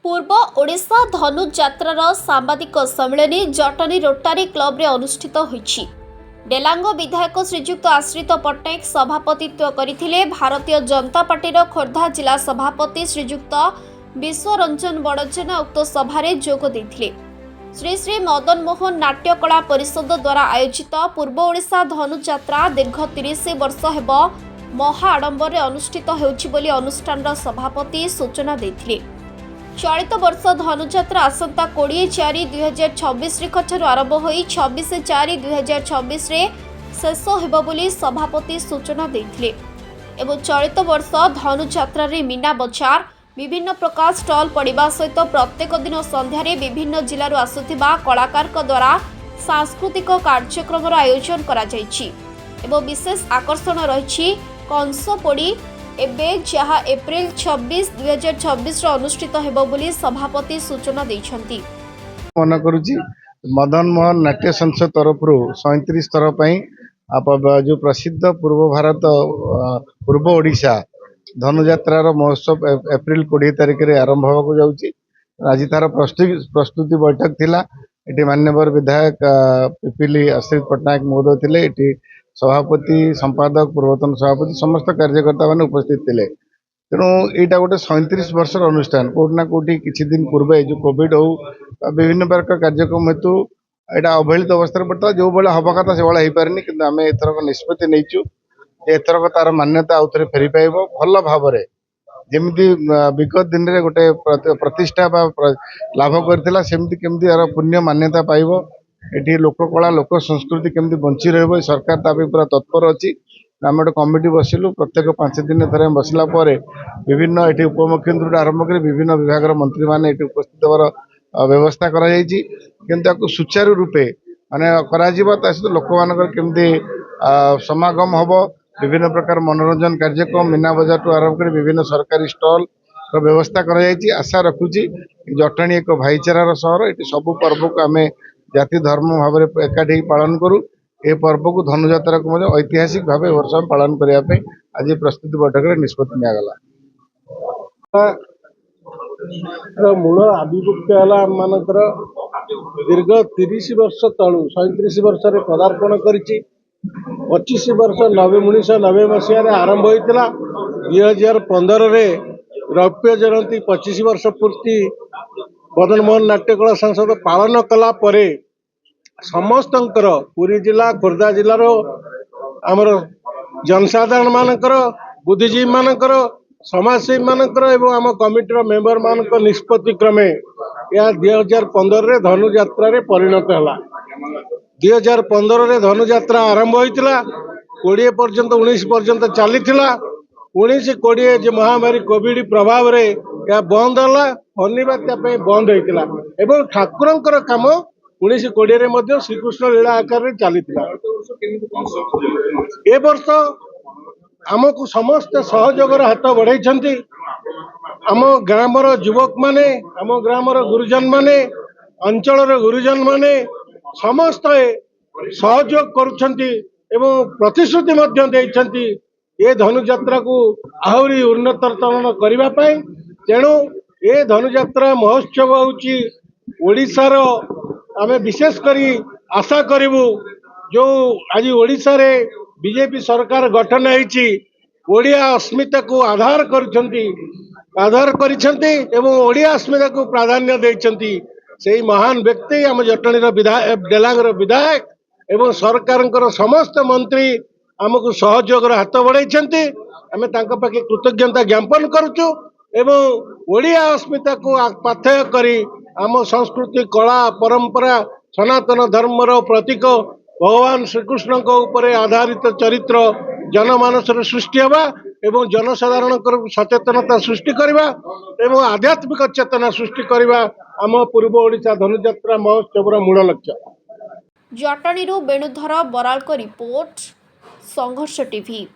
पूर्व ओडिशा धनु जात्रार सांबादिक सम्मेलन जटनी रोटारी क्लब रे अनुष्ठित होईछि। डेलांग विधायक श्रीजुक्त आश्रित पट्टनायक सभापतित्व करथिले। भारतीय जनता पार्टीर खोर्धा जिला सभापति श्रीजुक्त विश्वरंजन बड़जेना उक्त सभारे जोग देथिले। श्री श्री मदन मोहन नाट्य कला परिषद द्वारा आयोजित पूर्व ओडिशा धनु जात्रा दीर्घ 30 वर्ष हेब महा आडंबर अनुष्ठित होउछि बोली अनुष्ठानर सभापति सूचना देथिले। चलित वर्ष धनुजात्रा आसंता 20/4/2026 रिखठारु आरंभ होई 26/4/2026 रे शेष हेब बोली सभापति सूचना देथिले। एवं चलित वर्ष धनुजात्रा रे मीना बजार विभिन्न प्रकार स्टॉल पड़िबा सहित प्रत्येक दिन संध्यारे विभिन्न जिल्लारु आसुथिबा कलाकारक द्वारा सांस्कृतिक कार्यक्रम आयोजन करा जायछि। एवं विशेष आकर्षण रहिछि कंस पोड़ी एबे जहाँ एप्रिल 26, 2026 अनुष्ठित हेबो बोली सभापति सूचना दैछंती। मन करूची मदन मोहन नाट्य संसद तरफ 37 तरह पई जो प्रसिद्ध पूर्व भारत पूर्व ओडिशा धनुजात्रार महोत्सव एप्रिल 20 तारिख रे आरंभ होगा जाउची। आज तार प्रस्तुति बैठक थिला। एटी मान्यवर विधायक पिपिली आश्रित पट्टनायक महोदय थिले। एटी सभापति संपादक पूर्वतन सभापति समस्त कार्यकर्ता माने उपस्थित थे। तेणु यहाँ गोटे 37 वर्ष अनुष्ठान कोटना कोटी किछि दिन पूर्वे जो कोविड हो विभिन्न प्रकार कार्यक्रम हेतु यहाँ अवहेलित अवस्था पड़ता जो भाई हवा कथा से भाई हो पारे कि आम एथरक निष्पत्ति नहीं एथरक तार मान्यता आउ थे फेरी पाइब भल भाव जमी विगत दिन में गोटे प्रतिष्ठा लाभ करथिला सेमती केमती यार पुण्य मान्यता पाइब एटी लोककला लोक संस्कृति केमती बंची रही सरकार ताप पूरा तत्पर अच्छी। आम गोटे कमिटी बसिलु प्रत्येक 5 दिन थे बसला विभिन्न ये उपमुख्यमंत्री आरंभ कर विभिन्न विभाग मंत्री मैंने उपस्थित होवर व्यवस्था कर सुचारू रूपे माने सहित लोक मान केमती समागम हम विभिन्न प्रकार मनोरंजन कार्यक्रम मीना बजार टू आरंभ कर विभिन्न सरकारी स्टॉल व्यवस्था कर आशा रखुची जटणी एक भाईचारार सहर ये सब पर्व को आम जाति धर्म भाव एकाठी पालन करूँ। ए पर्व को धनुजात्रा को ऐतिहासिक भाव वर्ष पालन करने आज प्रस्तुति बैठक में निष्पत्ति निगला। मूल आभिमुख्य है आम मानकर दीर्घ 30 वर्ष तलू 37 वर्ष पदार्पण कर 25 वर्ष 1990 मसीह आरंभ होता 2015 रौप्य जयंती 25 वर्ष पूर्ति मदन मोहन नाट्यकला संसद पालन कला परे समस्त पुरी जिला खोर्धा जिलार आमर जनसाधारण मानकर बुद्धिजीवी मानकर समाजसेवी मानकर एवं आम कमिटीर मेंबर मान निष्पत्ति क्रमे यह 2015 रे धनुजात्रा रे परिणत है। 2015 रे धनुजात्रा आरंभ होता 20 पर्यंत 19 पर्यंत चली 19-20 जो महामारी कोविड प्रभाव रे यह बंद है फनिबात्या बंद होता एवं ठाकुर काम 19-20 श्रीकृष्ण लीला आकार चली ए वर्ष आमको समस्त सहयोगर हाथ बढ़ाई आम ग्रामर युवक माने आम ग्रामर गुरुजन माने अंचल गुरुजन माने समस्त सहयोग करुछंती एवं प्रतिश्रुति ये धनुजात्रा को आहरी उन्नततरण करने तेणु ये धनुजात्रा महोत्सव होची ओडिशार आम विशेष करी आशा करूँ जो आज ओडिशा रे बीजेपी सरकार गठन होती ओडिया अस्मिता को आधार एवं ओडिया अस्मिता को प्राधान्य देइछंती से महान व्यक्ति आम जटणीर विधायक डेलांगर विधायक एवं सरकार समस्त मंत्री आमको सहयोग हाथ बढ़ाई आम पाखे कृतज्ञता ज्ञापन करुचु एवं ओडिया अस्मिता को पाथेय करी आम संस्कृति कला परंपरा सनातन धर्मर प्रतीक भगवान श्रीकृष्ण ऊपर आधारित चरित्र जनमानस सृष्टि हवा एवं जनसाधारण सचेतनता सृष्टि करवा एवं आध्यात्मिक चेतना सृष्टि करवा आम पूर्व ओडिशा धनुजात्रा महोत्सव मूल लक्ष्य। जटणीरू वेणुधर बराल को रिपोर्ट संघर्ष टीवी।